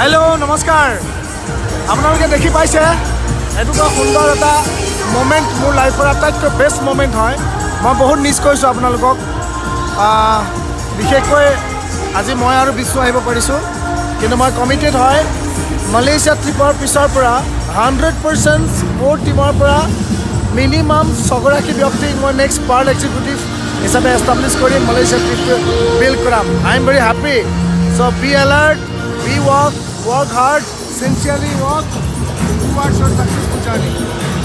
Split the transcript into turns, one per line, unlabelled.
Hello' নমস্কাৰ আপোনালোকে দেখি পাইছে এইটো বৰ সুন্দৰ এটা মোমেণ্ট মোৰ লাইফৰ আটাইতকৈ বেষ্ট মোমেণ্ট হয় মই বহুত মিছ কৰিছোঁ আপোনালোকক বিশেষকৈ আজি মই আৰু বিশ্ব আহিব পাৰিছোঁ কিন্তু মই কমিটেড হয় মালয়েছিয়া ট্ৰিপৰ পিছৰ পৰা 100% মোৰ টিমৰ পৰা মিনিমাম 6গৰাকী ব্যক্তিক মই নেক্সট পাৰ্ল এক্সিকিউটিভ হিচাপে এষ্টাব্লিছ কৰি মালয়েছিয়া ট্ৰিপটো বিল্ড কৰাম I am very happy so' be alert be work hard, sincerely work towards your successful journey.